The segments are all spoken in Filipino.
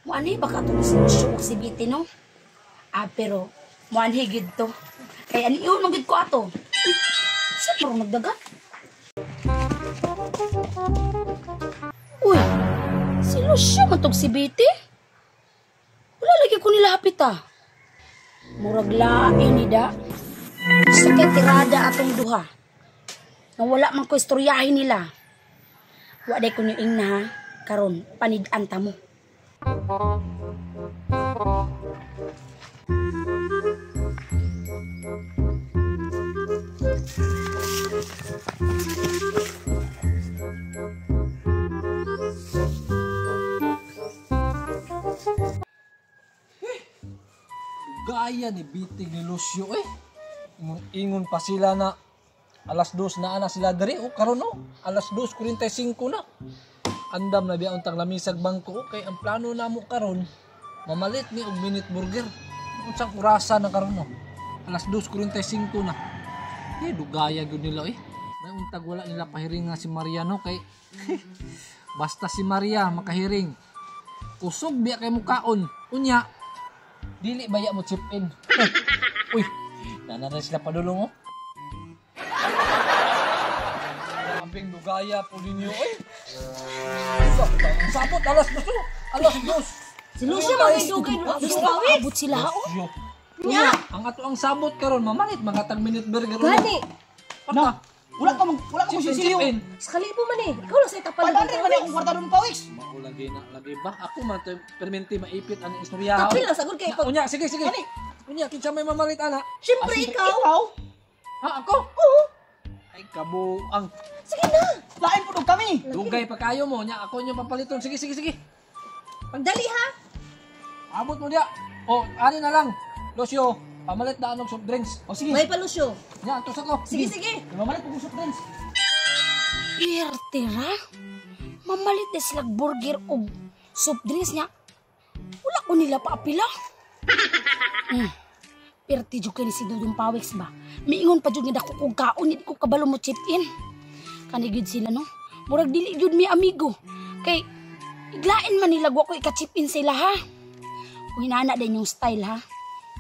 Muanhi baka ito sinusyok si Biti, no? Pero muanhi gid to. Kaya aniyo nung gid ko ato. Saan parang nagdagat? Uy, si Lucio matog si Biti? Wala lagi ko nilapit Murag lain ni da. Sakit tirada atong duha. Nang wala man ko istoryahin nila. Waday ko niing na karon panid-an ta mo. Gaya ni Bitig ni Lucio ingon pa sila na alas 2 na ana sila diri karon alas 2:45 na. Andam na biya untang lamisag bangko kay ang plano namo karon mamalit ni og minute burger. Unsang orasa na karon alas 2:45 na. Dugaya gyud nila May untag wala nila pahiring nga si Mariano kay basta si Maria makahiring. Kusog biya kay mukaon. Unya dili baya mo chip in. Uy, nananay sila padulong Ambing dugaya po ninyo Ang sabot alas 2. Alas 2. Si Lucio may dugay abot sila Nya, ang ato ang sabot karon mamalit mga tag minute burger Gani. Wala ka mo sisiyo. Sa kalibo man Ikaw lang sa itapan. Padandre man akong kwarta doon pawis. Maulagi na lagi ba? Ako man perminti maipit ang istorya. Kapil lang sagod kay Unya, sige. Unya, kinsa may mamalit ana? Siyempre ikaw. Ako? Oo. Ay kabuang. Sige na. Lain po kami. Dugay pa kayo mo nya ako inyo papaliton. Sige. Pagdali ha. Abot mo dia. Ani na lang. Lucio, pamalit na anong soft drinks. Sige. May pa Lucio. Nya, antos ako. Sige. Mamalit po soft drinks. Pertira. Mamalit na sila burger o soft drinks niya. Wala ko nila paapila. Perti jud kay ni si Dudong Pawiks ba. Miingon pa jud nga dako kog kaon hindi ko kabalo mo chip in. Kani gid sila no. Murag dili jud mi amigo. Kay iglain man nila ko ika-chip in sila ha. Kung hinana din yung style ha.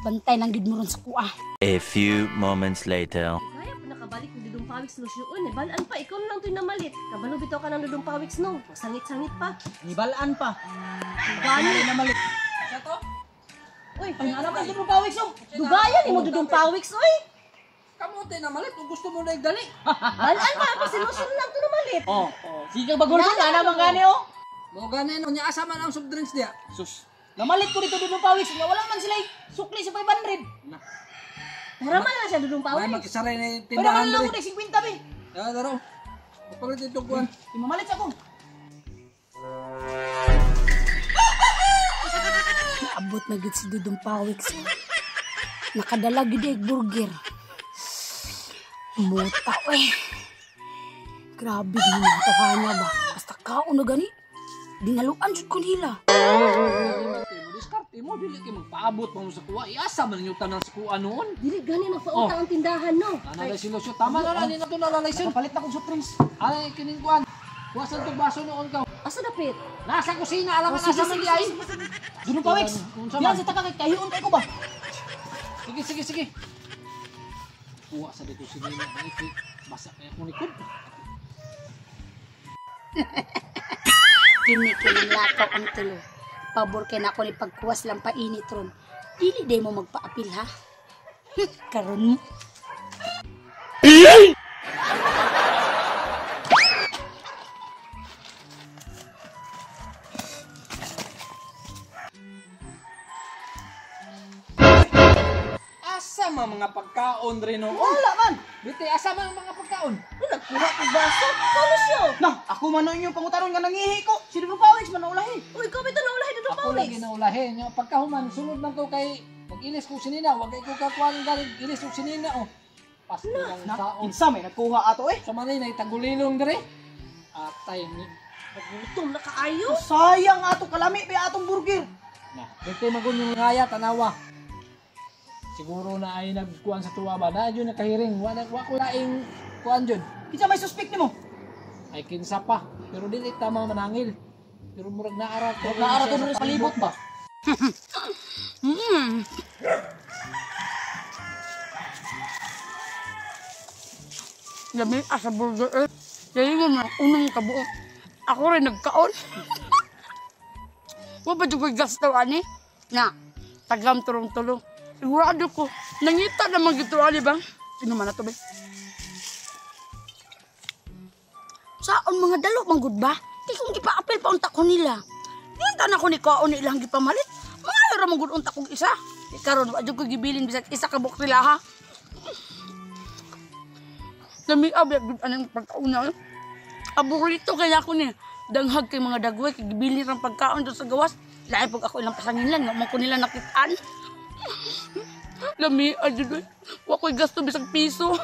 Bantay lang gid mo ron sa kuha. A few moments later. Kaya pa nakabalik ni Dudong Pawiks Lucio. Balaan pa, ikaw na lang ito'y namalit. Kabalo bitaw ka ng Dudong Pawiks no. Sangit-sangit pa. Ibalaan pa. Gani na malit. Sa to? Uy, Ay, alam ka sa pawis dugaya ni mo Dudong Pawiks, oy. Kamote na malit kung gusto mo na igdali. Balaan pa, pa si Lucio na lang ito namalit. Sige ka bagol ka na naman gani Mo ganin nya asa man ang soft drinks dia. Sus. Namalit ko dito doon pawis. Nga wala man sila sukli sa 500. Haraman na siya Dudong Ay Pawiks. mag-isaray na Pwede man tindahan lang diri. ko 50 be. Daro. Papalit ito kuan. Mamalit sa ko. Abot na gid si Dudong Pawiks. Nakadala gid burger. Muta Grabe din yung tawanya ba. Basta kaon na gani. Dinaluan jud ko nila. Diskarte mo dili kay magpaabot mo sa kuha. Iasa man yung tanan sa kuha noon. Dili gani magpautang ang tindahan no. Ana si Lucio tama na ni nato na license. Papalit na kong soft drinks. Ay kining kuan. Kuwasan tong baso noon ka. Asa dapit? Nasa kusina alam na nasa man ay. Doon pawis. Diyan sa taka kay kahiyon kay ko ba? Sige. Kuha sa dito sinina ay basa kay akong likod. Kini kinang lakaw ang tulo. Pabor kay nako ni pagkuwas lang painit ron. Dili day mo magpaapil ha. Karon mo. Asa man mga pagkaon rin no? Wala man. Biti asa man mga pagkaon? Nagkuha ko baso. Lucio. Nah, ako man yung pangutaron nga nangihi ko. Si Dudong Pawiks man naulahin. Uy, ikaw bitaw na ulahin Dudong Ako Pawiks. lagi na ulahin. Yung pagkahuman, sunod man to kay pag-ilis ko sinina. Huwag kay ko kakuha ng galing ilis ko sinina. Pasto lang taon. Insa may nagkuha ato Sa manay na itagulilong dire. Atay ni. Gutom na kaayo. Sayang ato kalami be atong burger. Dito magun yung ngaya, tanawa. siguro na ay nagkuhan sa tuwa ba na yun nakahiring wa ko laing kuan jud Kinsa may suspect nimo? ay kinsa pa pero dili tama manangil pero murag naara ko Naara to sa palibot ba? Lami asa burger eh. Dahil mo na unang kabuo. Ako rin nagkaon. Wa ba dugoy gasto ani? Na, tagam turong-tulong. Sigurado ko, nangita naman gito ani bang? Sino man na to ba? Saon mga dalo, manggod ba? Di kong ipa-apel pa unta ko nila. Dinta na ko ni kaon ilang gipamalit. Mga ayora manggod unta kong isa. Ikaroon, wadyo ko gibilin bisag isa ka buk nila ha. Lami abiyag anong pagkauna. Aburito kaya ako ni danghag kay mga dagway kay gibili rang pagkaon doon sa gawas. Lain pag ako ilang pasanginlan nga man ko nila nakitaan. Lami adyo. Wa ko'y gasto bisag piso.